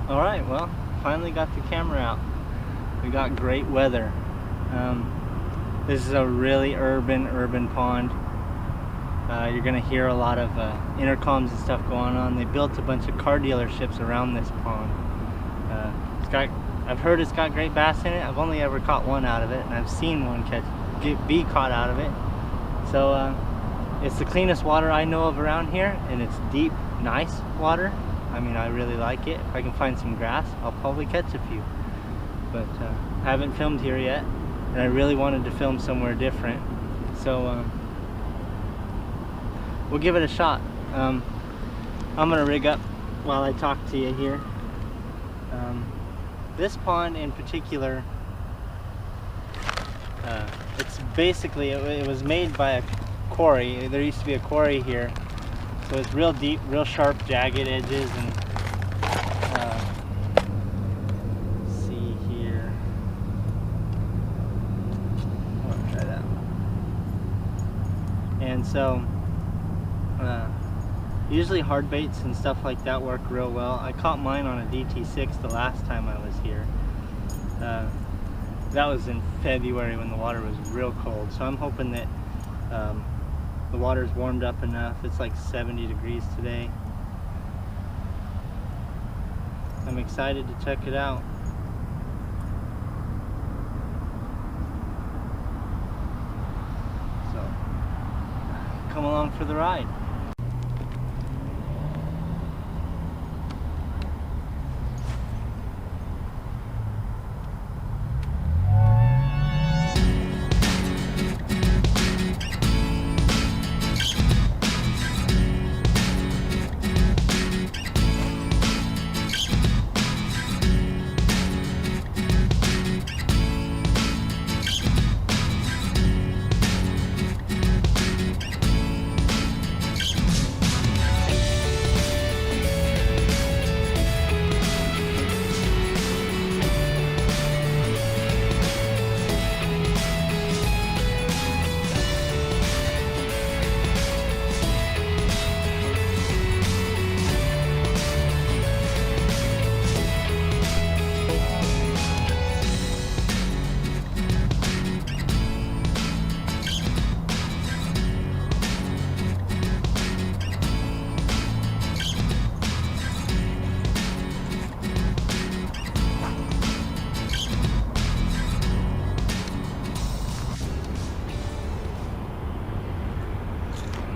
Alright, well, finally got the camera out. We got great weather. This is a really urban pond. You're gonna hear a lot of intercoms and stuff going on. They built a bunch of car dealerships around this pond. I've heard it's got great bass in it. I've only ever caught one out of it, and I've seen one be caught out of it. So it's the cleanest water I know of around here, and it's deep, nice water. I mean, I really like it. If I can find some grass, I'll probably catch a few. But I haven't filmed here yet, and I really wanted to film somewhere different. So we'll give it a shot. I'm gonna rig up while I talk to you here. This pond in particular, it's basically, it was made by a quarry. There used to be a quarry here. So it's real deep, real sharp, jagged edges, and see here. I'll try that. And so usually hard baits and stuff like that work real well. I caught mine on a DT6 the last time I was here. That was in February when the water was real cold. So I'm hoping that the water's warmed up enough. It's like 70 degrees today. I'm excited to check it out. So, come along for the ride.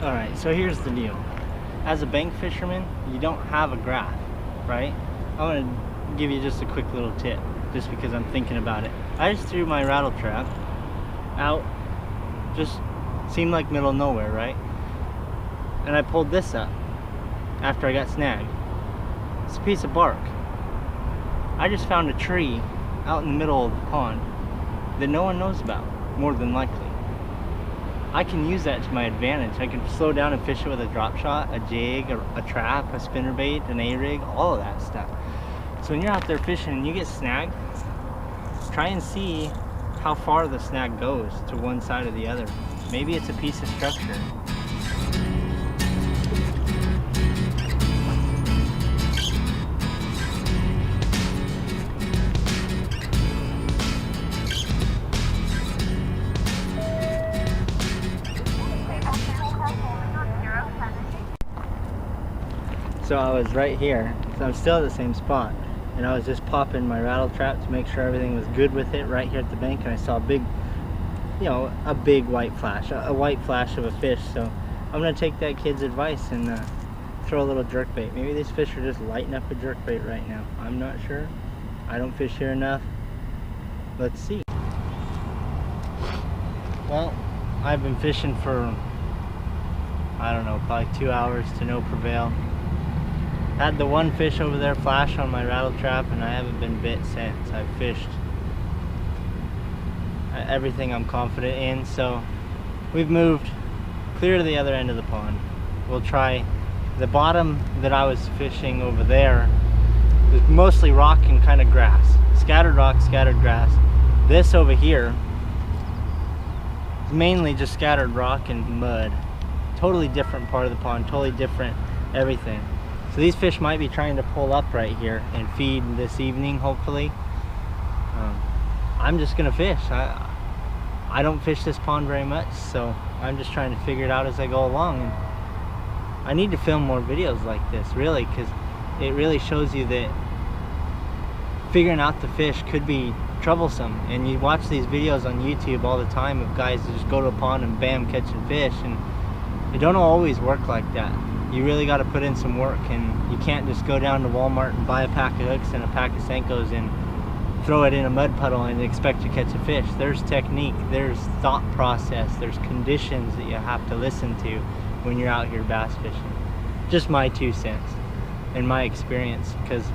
Alright, so here's the deal. As a bank fisherman, you don't have a graph, right? I want to give you just a quick little tip, just because I'm thinking about it. I just threw my rattle trap out, just seemed like middle of nowhere, right? And I pulled this up after I got snagged. It's a piece of bark. I just found a tree out in the middle of the pond that no one knows about, more than likely. I can use that to my advantage. I can slow down and fish it with a drop shot, a jig, a trap, a spinnerbait, an A-rig, all of that stuff. So when you're out there fishing and you get snagged, try and see how far the snag goes to one side or the other. Maybe it's a piece of structure. So I was right here, so I'm still at the same spot, and I was just popping my rattle trap to make sure everything was good with it right here at the bank, and I saw a big, a big white flash, a white flash of a fish. So I'm gonna take that kid's advice and throw a little jerkbait. Maybe these fish are just lighting up a jerkbait right now. I'm not sure. I don't fish here enough. Let's see. Well, I've been fishing for, I don't know, probably 2 hours to no prevail. Had the one fish over there flash on my rattle trap, and I haven't been bit since. I've fished everything I'm confident in, so we've moved clear to the other end of the pond. We'll try the bottom that I was fishing over there. It was mostly rock and kind of grass, scattered rock, scattered grass. This over here is mainly just scattered rock and mud. Totally different part of the pond, totally different everything. So these fish might be trying to pull up right here and feed this evening, hopefully. I'm just gonna fish. I don't fish this pond very much, so I'm just trying to figure it out as I go along. And I need to film more videos like this, really, because it really shows you that figuring out the fish could be troublesome. And you watch these videos on YouTube all the time of guys that just go to a pond and bam, catching fish, and it don't always work like that. You really got to put in some work, and you can't just go down to Walmart and buy a pack of hooks and a pack of Senkos and throw it in a mud puddle and expect to catch a fish. There's technique, there's thought process, there's conditions that you have to listen to when you're out here bass fishing. Just my 2 cents and my experience, because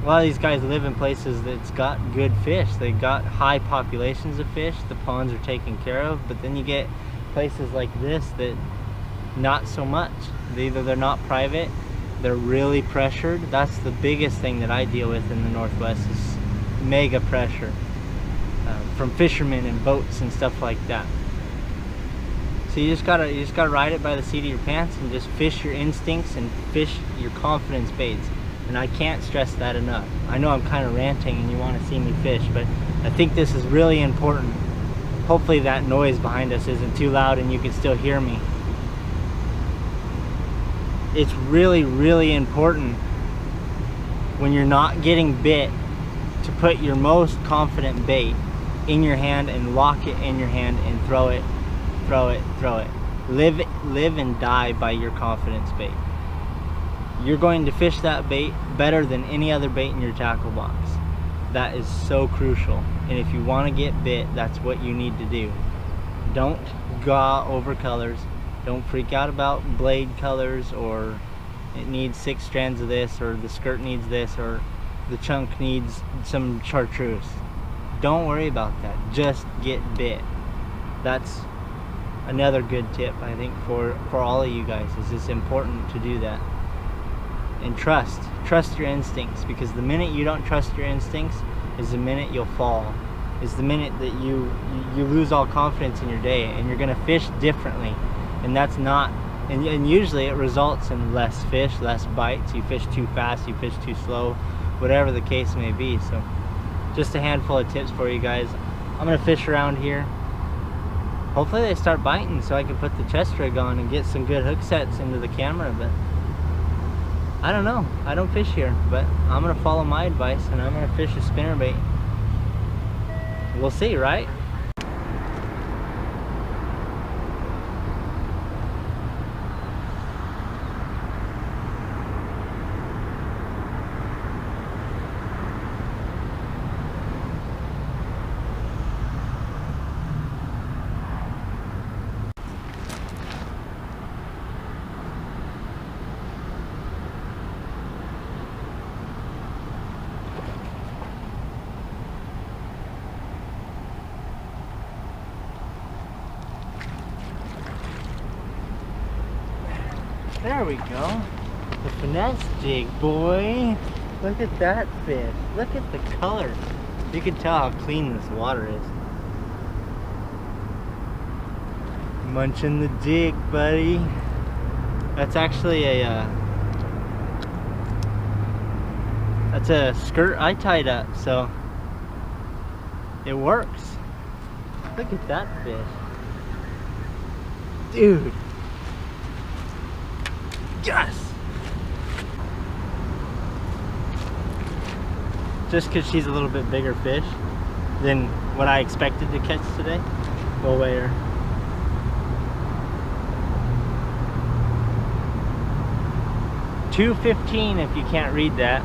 a lot of these guys live in places that's got good fish. They got high populations of fish, the ponds are taken care of, but then you get places like this that not so much. Either they're not private, they're really pressured. That's the biggest thing that I deal with in the Northwest, is mega pressure from fishermen and boats and stuff like that. So you just gotta ride it by the seat of your pants and just fish your instincts and fish your confidence baits. And I can't stress that enough. I know I'm kind of ranting and you want to see me fish, but I think this is really important. Hopefully that noise behind us isn't too loud and you can still hear me. It's really, really important when you're not getting bit to put your most confident bait in your hand and lock it in your hand and throw it, throw it, throw it. Live and die by your confidence bait. You're going to fish that bait better than any other bait in your tackle box. That is so crucial. And if you want to get bit, that's what you need to do. Don't gaw over colors. Don't freak out about blade colors, or it needs 6 strands of this, or the skirt needs this, or the chunk needs some chartreuse. Don't worry about that. Just get bit. That's another good tip, I think, for all of you guys. Is it's important to do that. And trust your instincts, because the minute you don't trust your instincts is the minute you'll fall, is the minute that you lose all confidence in your day, and you're gonna fish differently. And that's not, and usually it results in less fish, less bites. You fish too fast, you fish too slow, whatever the case may be. So just a handful of tips for you guys. I'm gonna fish around here. Hopefully they start biting so I can put the chest rig on and get some good hook sets into the camera, but I don't know. I don't fish here, but I'm gonna follow my advice and I'm gonna fish a spinnerbait. We'll see, right? There we go. The finesse jig, boy. Look at that fish. Look at the color. You can tell how clean this water is. Munching the jig, buddy. That's actually that's a skirt I tied up, so it works. Look at that fish. Dude. Yes! Just because she's a little bit bigger fish than what I expected to catch today, we'll weigh her. $2.15 if you can't read that.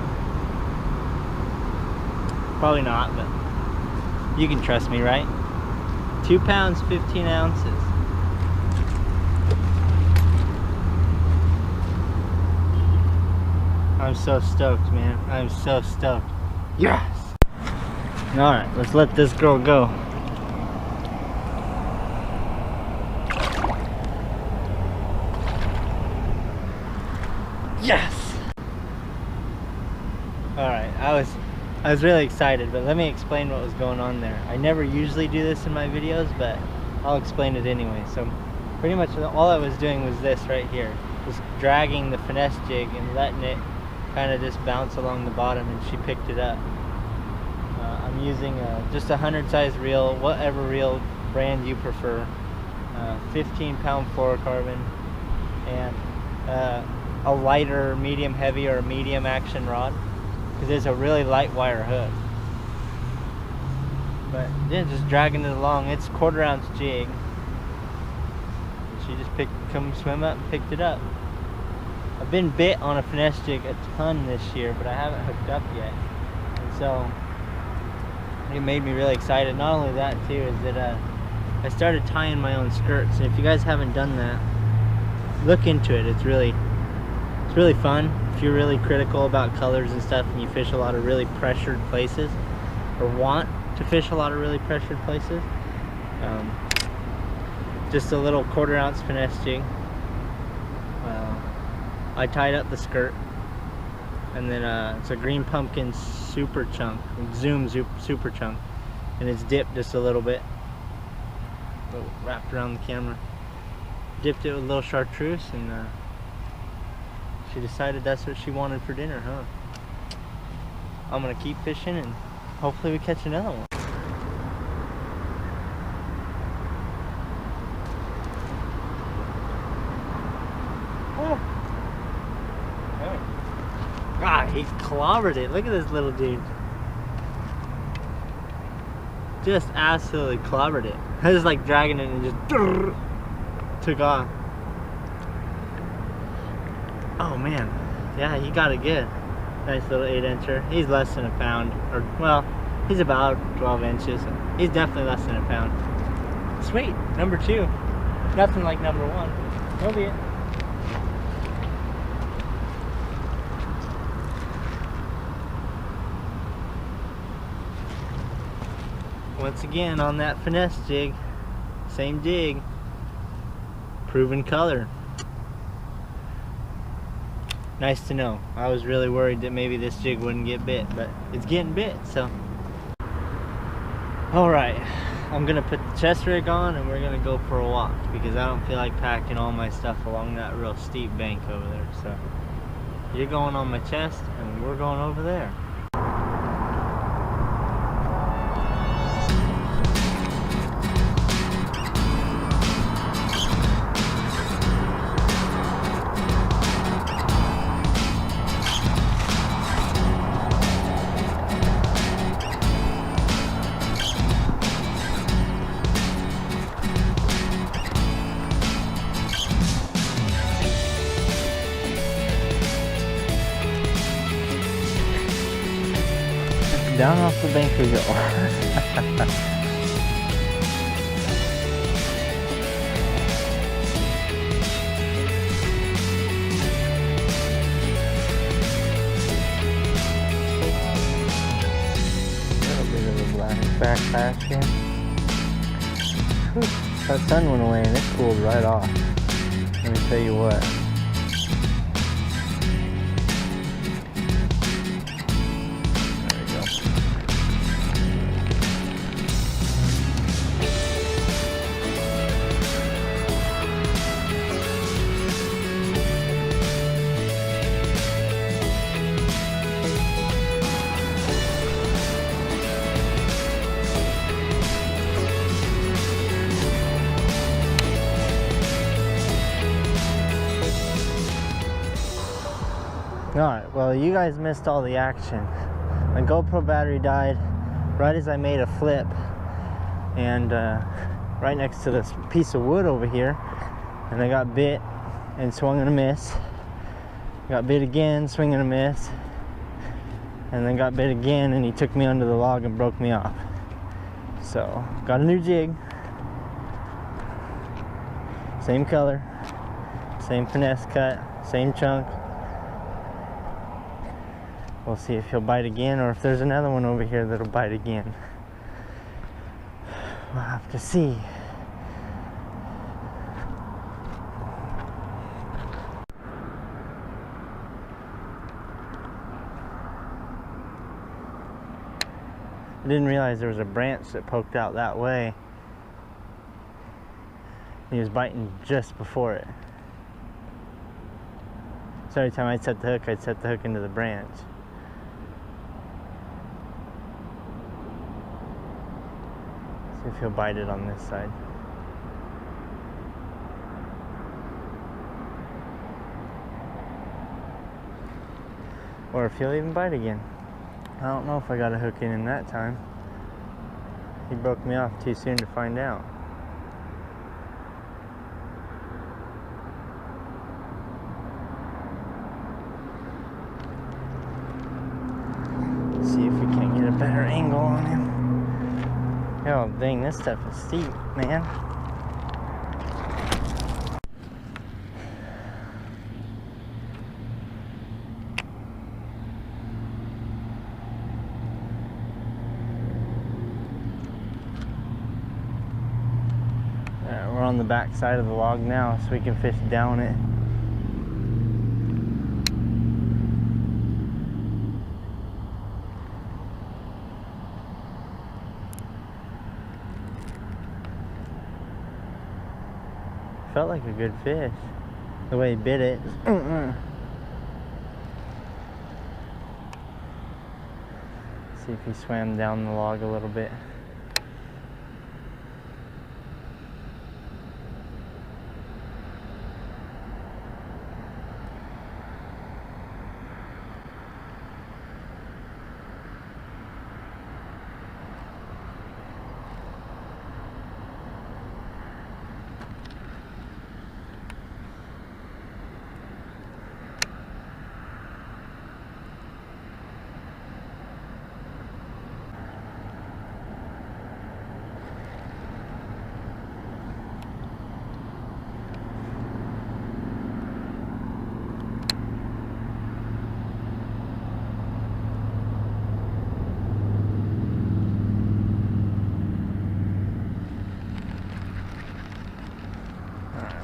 Probably not, but you can trust me, right? 2 pounds, 15 ounces. I'm so stoked, man. I'm so stoked. Yes! Alright, let's let this girl go. Yes! Alright, I was really excited, but let me explain what was going on there. I never usually do this in my videos, but I'll explain it anyway. So pretty much all I was doing was this right here. Just dragging the finesse jig and letting it kind of just bounce along the bottom, and she picked it up. I'm using just a 100 size reel, whatever reel brand you prefer. 15-pound fluorocarbon, and a lighter medium heavy or a medium action rod, because it's a really light wire hook. But yeah, just dragging it along. It's 1/4 ounce jig. She just come swim up and picked it up. I've been bit on a finesse jig a ton this year, but I haven't hooked up yet, and so it made me really excited. Not only that too, is that I started tying my own skirts, and if you guys haven't done that, look into it. It's really fun. If you're really critical about colors and stuff, and you fish a lot of really pressured places, or want to fish a lot of really pressured places, just a little 1/4 ounce finesse jig. I tied up the skirt, and then it's a green pumpkin super chunk, zoom super chunk, and it's dipped just a little bit, wrapped around the camera. Dipped it with a little chartreuse, and she decided that's what she wanted for dinner, huh? I'm gonna keep fishing, and hopefully we catch another one. Ah, he clobbered it. Look at this little dude. Just absolutely clobbered it. I was like dragging it and just took off. Oh man, yeah, he got it good. Nice little 8-incher. He's less than a pound, or well, he's about 12 inches. He's definitely less than a pound. Sweet, number 2. Nothing like number 1. That'll be it. Once again on that finesse jig, same jig, proven color. Nice to know. I was really worried that maybe this jig wouldn't get bit, but it's getting bit, so. Alright, I'm gonna put the chest rig on and we're gonna go for a walk, because I don't feel like packing all my stuff along that real steep bank over there. So you're going on my chest and we're going over there. Down off the bank we go. Back patch here. Whew, that sun went away and it cooled right off. Let me tell you what. There we go. Alright, well, you guys missed all the action. My GoPro battery died right as I made a flip, and right next to this piece of wood over here, and I got bit and swung and a miss. Got bit again, swing and a miss, and then got bit again, and he took me under the log and broke me off. So, got a new jig. Same color, same finesse cut, same chunk. We'll see if he'll bite again, or if there's another one over here that'll bite again. We'll have to see. I didn't realize there was a branch that poked out that way. He was biting just before it. So every time I'd set the hook, I'd set the hook into the branch. See if he'll bite it on this side. Or if he'll even bite again. I don't know if I got a hook in that time. He broke me off too soon to find out. See if we can't get a better angle on him. Oh dang, this stuff is steep, man. We're on the back side of the log now, so we can fish down it. Felt like a good fish. The way he bit it. See if he swam down the log a little bit.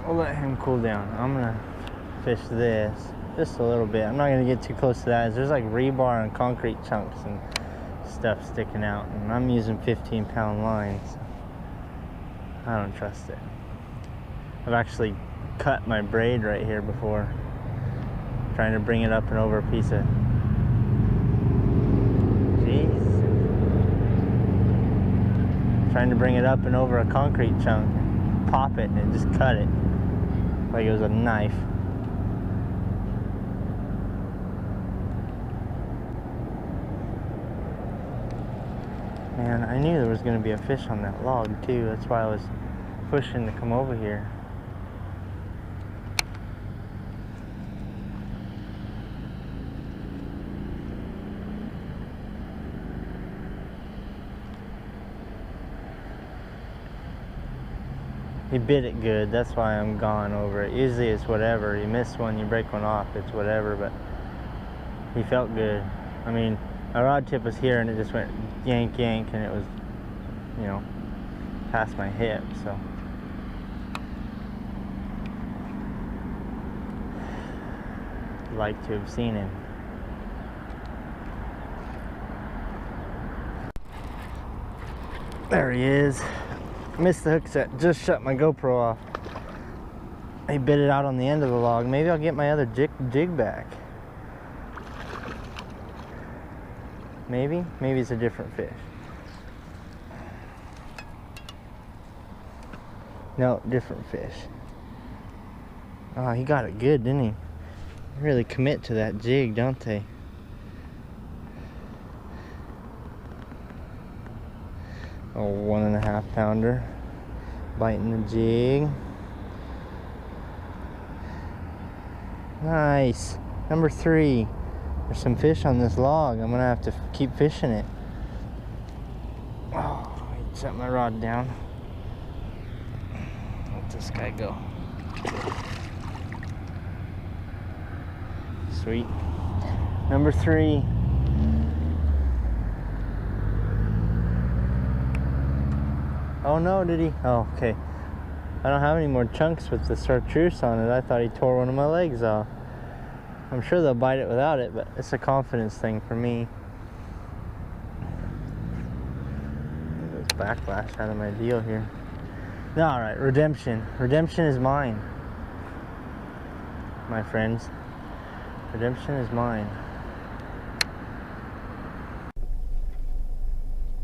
We'll let him cool down. I'm gonna fish this just a little bit. I'm not gonna get too close to that. There's like rebar and concrete chunks and stuff sticking out, and I'm using 15-pound lines. So I don't trust it. I've actually cut my braid right here before, trying to bring it up and over a piece of. Jeez. Trying to bring it up and over a concrete chunk, pop it, and it just cut it. Like it was a knife. Man, I knew there was going to be a fish on that log too. That's why I was pushing to come over here. He bit it good, that's why I'm gone over it. Usually it's whatever, you miss one, you break one off, it's whatever, but he felt good. I mean, my rod tip was here and it just went yank, yank, and it was, you know, past my hip, so. I'd like to have seen him. There he is. Missed the hook set, just shut my GoPro off. He bit it out on the end of the log. Maybe I'll get my other jig back. Maybe it's a different fish. No, different fish. Oh, he got it good, didn't he? They really commit to that jig, don't they? A 1.5 pounder, biting the jig. Nice. Number 3. There's some fish on this log. I'm gonna have to keep fishing it. Oh, I set my rod down. Let this guy go. Sweet. Number 3. Oh no, did he? Oh, okay. I don't have any more chunks with the chartreuse on it. I thought he tore one of my legs off. I'm sure they'll bite it without it, but it's a confidence thing for me. There's backlash out of my deal here. No, alright, redemption. Redemption is mine, my friends. Redemption is mine.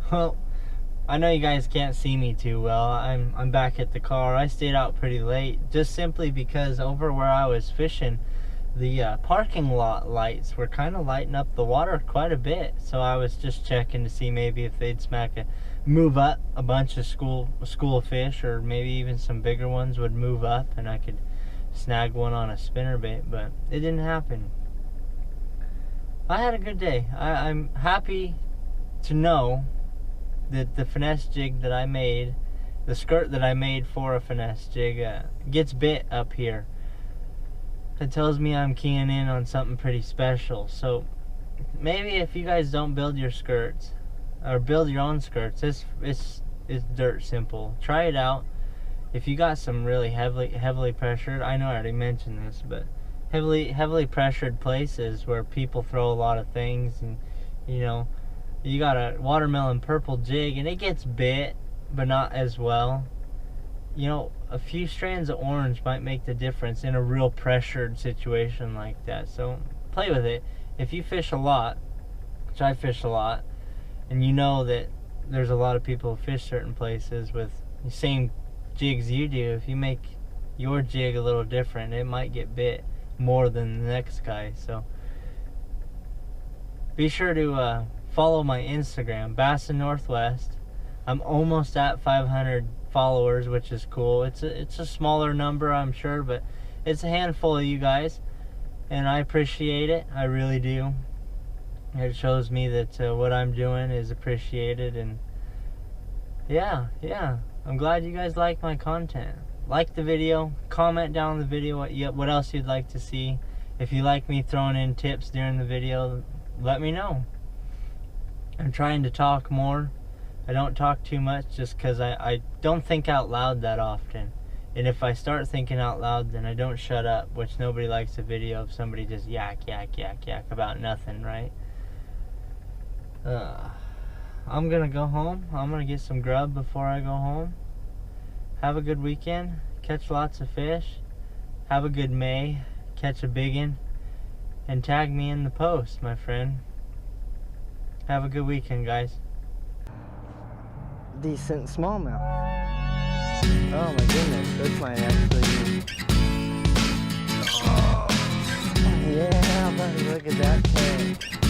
Well, I know you guys can't see me too well. I'm back at the car. I stayed out pretty late just simply because over where I was fishing, the parking lot lights were kind of lighting up the water quite a bit. So I was just checking to see maybe if they'd move up a bunch of school of fish, or maybe even some bigger ones would move up and I could snag one on a spinnerbait, but it didn't happen. I had a good day. I'm happy to know that the finesse jig that I made, the skirt that I made for a finesse jig, gets bit up here. It tells me I'm keying in on something pretty special. So maybe if you guys don't build your skirts, or build your own skirts, it's dirt simple. Try it out. If you got some really heavily pressured, I know I already mentioned this, but heavily pressured places where people throw a lot of things, and you know, you got a watermelon purple jig and it gets bit, but not as well. You know, a few strands of orange might make the difference in a real pressured situation like that. So play with it. If you fish a lot, which I fish a lot, and you know that there's a lot of people who fish certain places with the same jigs you do, if you make your jig a little different, it might get bit more than the next guy. So be sure to follow my Instagram, Bass in Northwest. I'm almost at 500 followers, which is cool. It's a smaller number, I'm sure, but it's a handful of you guys, and I appreciate it. I really do. It shows me that what I'm doing is appreciated, and yeah, I'm glad you guys like my content. Like the video, comment down the video what else you'd like to see. If you like me throwing in tips during the video, let me know. I'm trying to talk more. I don't talk too much just because I don't think out loud that often. And if I start thinking out loud, then I don't shut up, which nobody likes a video of somebody just yak about nothing, right? I'm gonna go home. I'm gonna get some grub before I go home. Have a good weekend. Catch lots of fish. Have a good May. Catch a biggin. And tag me in the post, my friend. Have a good weekend, guys. Decent smallmouth. Oh my goodness, this might actually be... Oh, yeah, buddy, look at that tank.